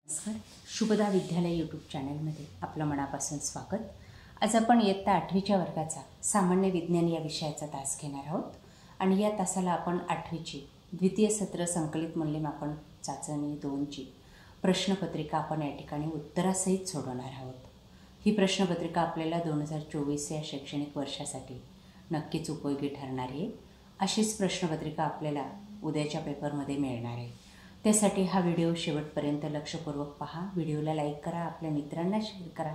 नमस्कार. शुभदा विद्यालय यूट्यूब चॅनलमध्ये आपलं मनापासून स्वागत. आज आपण इयत्ता 8वीच्या वर्गाचा सामान्य विज्ञान या विषयाचा तास घेणार आहोत आणि या तासाला आपण 8वीची द्वितीय सत्र संकलित मूल्यमापन चाचणी 2ची प्रश्नपत्रिका आपण या ठिकाणी उत्तरासहित सोडवणार आहोत. ही प्रश्नपत्रिका आपल्याला 2024 या शैक्षणिक वर्षासाठी नक्कीच उपयोगी ठरणार आहे. अशीच प्रश्नपत्रिका आपल्याला उद्याच्या पेपरमध्ये मिळणार आहे. त्यासाठी हा व्हिडिओ शेवटपर्यंत लक्षपूर्वक पहा. व्हिडिओला लाईक करा, आपल्या मित्रांना शेअर करा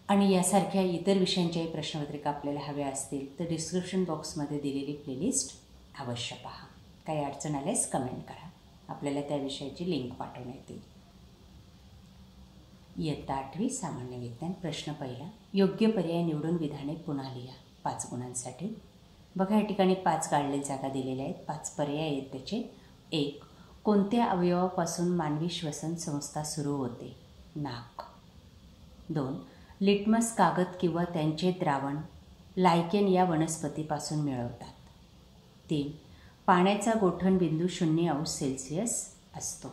आणि यासारख्या इतर विषयांच्याही प्रश्नपत्रिका आपल्याला हव्या असतील तर डिस्क्रिप्शन बॉक्समध्ये दिलेली प्लेलिस्ट अवश्य पहा. काही अडचण आल्यास कमेंट करा, आपल्याला त्या विषयाची लिंक पाठवण्यात येईल. इयत्ता 8वी सामान्य विज्ञान. प्रश्न पहिला. योग्य पर्याय निवडून विधाने पुन्हा लिहा 5 गुणांसाठी. बघा या ठिकाणी 5 गाळलेल्या जागा दिलेल्या आहेत. 5 पर्याय आहेत त्याचे. 1. कोणत्या अवयवापासून मानवी श्वसन संस्था सुरू होते? नाक. 2. लिटमस कागद किंवा त्यांचे द्रावण लायकेन या वनस्पतीपासून मिळवतात. 3. पाण्याचा गोठण बिंदू 0°C असतो.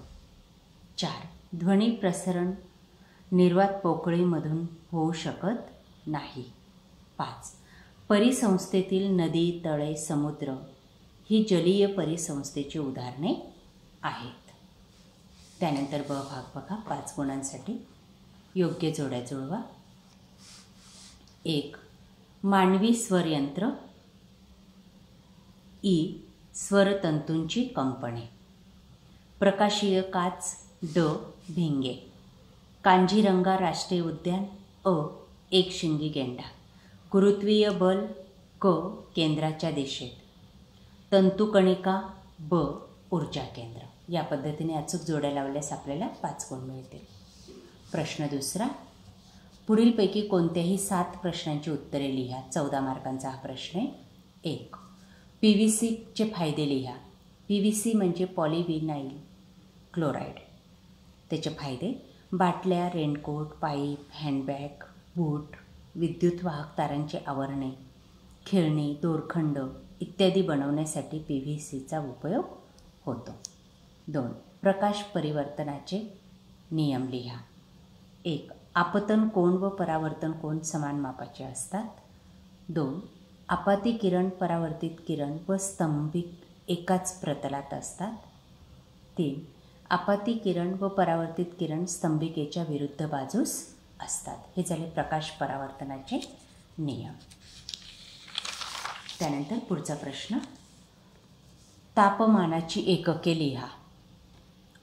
4. ध्वनी प्रसरण निर्वात पोकळीमधून होऊ शकत नाही. 5. परिसंस्थेतील नदी, तळे, समुद्र ही जलीय परिसंस्थेची उदाहरणे आहेत. त्यानंतर ब भाग बघा 5 गुणांसाठी. योग्य जोड्या जुळवा. 1. मानवी स्वरयंत्र. ई. स्वरतंतूंची कंपने. प्रकाशीय काच. ड. भिंगे. कांझीरंगा राष्ट्रीय उद्यान. अ. एकशिंगी गेंडा. गुरुत्वीय बल. क. केंद्राच्या दिशेत. तंतुकणिका. ब. ऊर्जा केंद्र. या पद्धतीने अचूक जोड्या लावल्यास आपल्याला 5 गुण मिळतील. प्रश्न दुसरा. पुढीलपैकी कोणत्याही 7 प्रश्नांची उत्तरे लिहा. 14 मार्कांचा हा प्रश्न आहे. 1. PVCचे फायदे लिहा. PVC म्हणजे पॉलिव्हिनाइल क्लोराईड. त्याचे फायदे: बाटल्या, रेनकोट, पाईप, हँडबॅग, बूट, विद्युत वाहक तारांची आवरणे, खेळणी, दोरखंड इत्यादी बनवण्यासाठी PVCचा उपयोग होतो. 2. प्रकाश परिवर्तनाचे नियम लिहा. 1. आपतन कोन व परावर्तन कोन समान मापाचे असतात. 2. आपाती किरण, परावर्तित किरण व स्तंभिक एकाच प्रतलात असतात. 3. आपाती किरण व परावर्तित किरण स्तंभिकेच्या विरुद्ध बाजूस असतात. हे झाले प्रकाश परावर्तनाचे नियम. त्यानंतर पुढचा प्रश्न. तापमानाची एकके लिहा.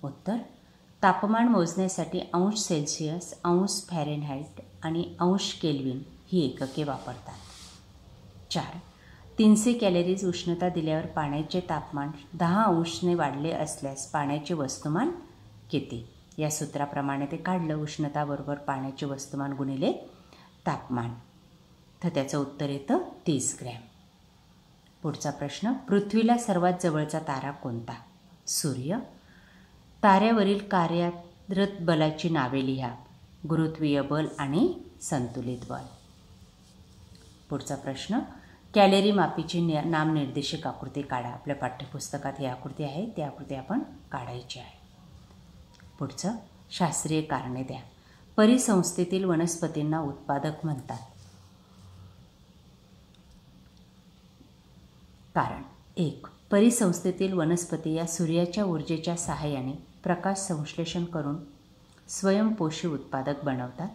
उत्तर. तापमान मोजण्यासाठी अंश सेल्सिअस, अंश फॅरेनहाइट आणि अंश केल्विन ही एकके वापरतात. 4. 300 कॅलरीज उष्णता दिल्यावर पाण्याचे तापमान 10 अंशने वाढले असल्यास पाण्याचे वस्तुमान किती? या सूत्राप्रमाणे ते काढलं. उष्णता बरोबर पाण्याचे वस्तुमान गुणिले तापमान, तर त्याचं उत्तर येतं 30 ग्रॅम. पुढचा प्रश्न. पृथ्वीला सर्वात जवळचा तारा कोणता? सूर्य. ताऱ्यावरील कार्यरत बलाची नावे लिहा. गुरुत्वीय बल आणि संतुलित बल. पुढचा प्रश्न. कॅलरी मापीची नामनिर्देशक आकृती काढा. आपल्या पाठ्यपुस्तकात ही आकृती आहे, ती आकृती आपण काढायची आहे. पुढचं. शास्त्रीय कारणे द्या. परिसंस्थेतील वनस्पतींना उत्पादक म्हणतात. कारण. 1. परिसंस्थेतील वनस्पती या सूर्याच्या ऊर्जेच्या सहाय्याने प्रकाश संश्लेषण करून स्वयंपोषी उत्पादक बनवतात.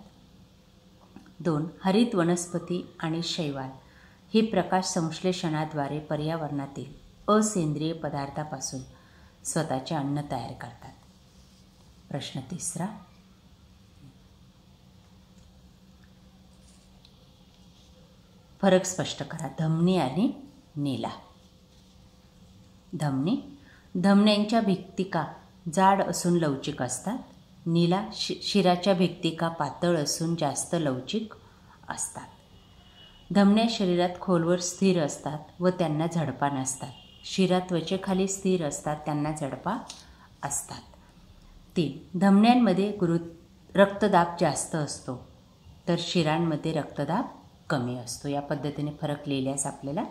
2. हरित वनस्पती आणि शैवाल ही प्रकाश संश्लेषणाद्वारे पर्यावरणातील असेंद्रिय पदार्थापासून स्वतःचे अन्न तयार करतात. प्रश्न तिसरा. फरक स्पष्ट करा. धमनी आणि नीला. धमनी. धमन्यांच्या भित्तिका जाड असून लवचिक असतात. नीला. शिराच्या भित्तिका पातळ असून जास्त लवचिक असतात. धमन्या शरीरात खोलवर स्थिर असतात व त्यांना झडपा नसतात. शिरा त्वचेखाली स्थिर असतात, त्यांना झडपा असतात. 3. धमन्यांमध्ये रक्तदाब जास्त असतो तर शिरांमध्ये रक्तदाब कमी असतो. या पद्धतीने फरक लिहिल्यास आपल्याला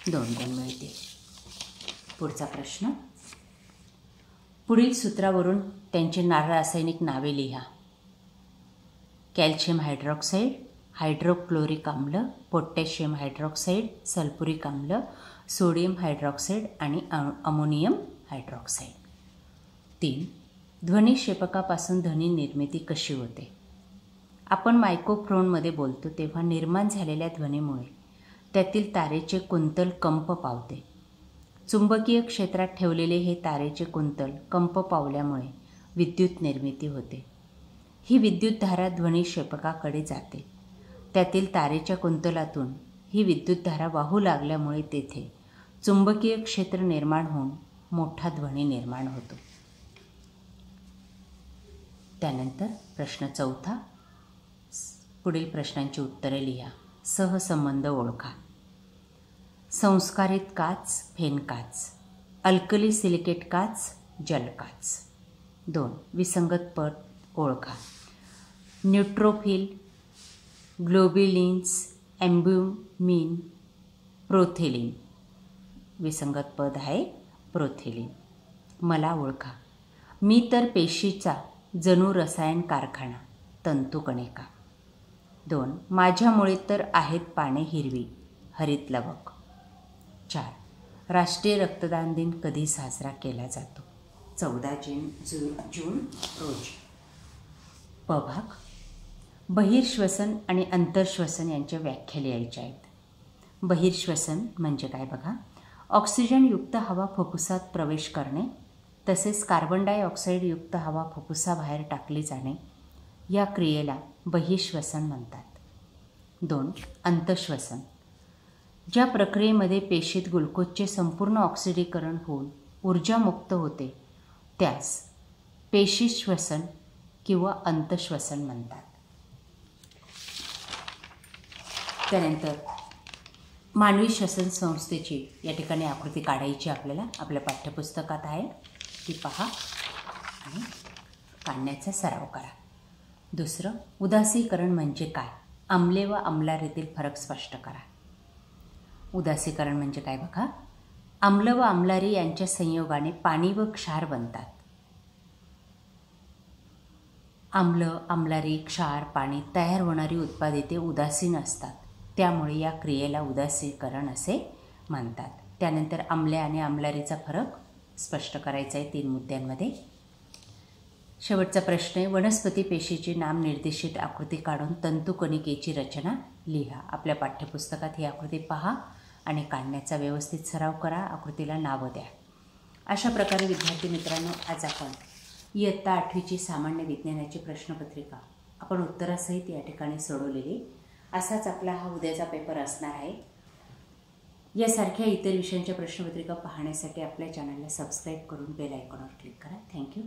2 गुण मिळतील. पुढचा प्रश्न. पुढील सूत्रावरून त्यांची रासायनिक नावे लिहा. कॅल्शियम हायड्रॉक्साईड, हायड्रोक्लोरिक आम्ल, पोटॅशियम हायड्रॉक्साईड, सल्फ्युरिक आम्ल, सोडियम हायड्रॉक्साईड आणि अमोनियम हायड्रॉक्साईड. 3. ध्वनिक्षेपकापासून ध्वनी निर्मिती कशी होते? आपण मायक्रोफोनमध्ये बोलतो तेव्हा निर्माण झालेल्या ध्वनीमुळे त्यातील तारेचे कुंतल कंप पावते. चुंबकीय क्षेत्रात ठेवलेले हे तारेचे कुंतल कंप पावल्यामुळे विद्युत निर्मिती होते. ही विद्युतधारा ध्वनिक्षेपकाकडे जाते. त्यातील तारेच्या कुंतलातून ही विद्युतधारा वाहू लागल्यामुळे तेथे चुंबकीय क्षेत्र निर्माण होऊन मोठा ध्वनी निर्माण होतो. त्यानंतर प्रश्न 4. पुढील प्रश्नांची उत्तरे लिहा. सहसंबंध ओळखा. संस्कारित काच, फेन काच. अल्कली सिलिकेट काच, जल काच. 2. विसंगत पद ओळखा. Neutrophil, ग्लोब्युलिन्स, albumin, प्रोथिलिन. विसंगत पद आहे प्रोथिलिन. मला ओळखा. मी तर पेशीचा जणू रसायन कारखाना, तंतुकणिका. 2. माझ्यामुळे तर आहेत पाने हिरवी, हरित लवक. 4. राष्ट्रीय रक्तदान दिन कधी साजरा केला जातो? 14 जून रोजी. पभाग. बहिर्श्वसन आणि अंतर्श्वसन यांच्या व्याख्या लिहायच्या आहेत. बहिर्श्वसन म्हणजे काय बघा. ऑक्सिजनयुक्त हवा फुफ्फुसात प्रवेश करणे तसेच कार्बन डायऑक्साईडयुक्त हवा फुफ्फुसाबाहेर टाकली जाणे या क्रियेला बहिर्श्वसन म्हणतात. 2. अंतःश्वसन. ज्या प्रक्रियेमध्ये पेशीत ग्लुकोजचे संपूर्ण ऑक्सिडीकरण होऊन ऊर्जा मुक्त होते त्यास पेशीश्वसन किंवा अंतःश्वसन म्हणतात. त्यानंतर मानवी श्वसन संस्थेची या ठिकाणी आकृती काढायची आपल्याला आपल्या पाठ्यपुस्तकात आहे. ती पहा आणि काढण्याचा सराव करा. 2. उदासीकरण म्हणजे काय? आम्ले व आम्लारीतील फरक स्पष्ट करा. उदासीकरण म्हणजे काय बघा. आम्ल व आम्लारी यांच्या संयोगाने पाणी व क्षार बनतात. आम्ल, आम्लारी, क्षार, पाणी तयार होणारी उत्पादिते उदासीन असतात. त्यामुळे या क्रियेला उदासीकरण असे म्हणतात. त्यानंतर आम्ले आणि आम्लारीचा फरक स्पष्ट करायचा आहे 3 मुद्द्यांमध्ये. शेवटचा प्रश्न आहे. वनस्पती पेशीची नाम निर्देशित आकृती काढून तंतुकणिकेची रचना लिहा. आपल्या पाठ्यपुस्तकात ही आकृती पहा आणि काढण्याचा व्यवस्थित सराव करा. आकृतीला नावं द्या. अशा प्रकारे विद्यार्थी मित्रांनो, आज आपण इयत्ता 8वीची सामान्य विज्ञानाची प्रश्नपत्रिका आपण उत्तरासहित या ठिकाणी सोडवलेली. असाच आपला हा उद्याचा पेपर असणार आहे. यासारख्या इतर विषयांच्या प्रश्नपत्रिका पाहण्यासाठी आपल्या चॅनलला सबस्क्राईब करून बेल आयकॉनवर क्लिक करा. थँक्यू.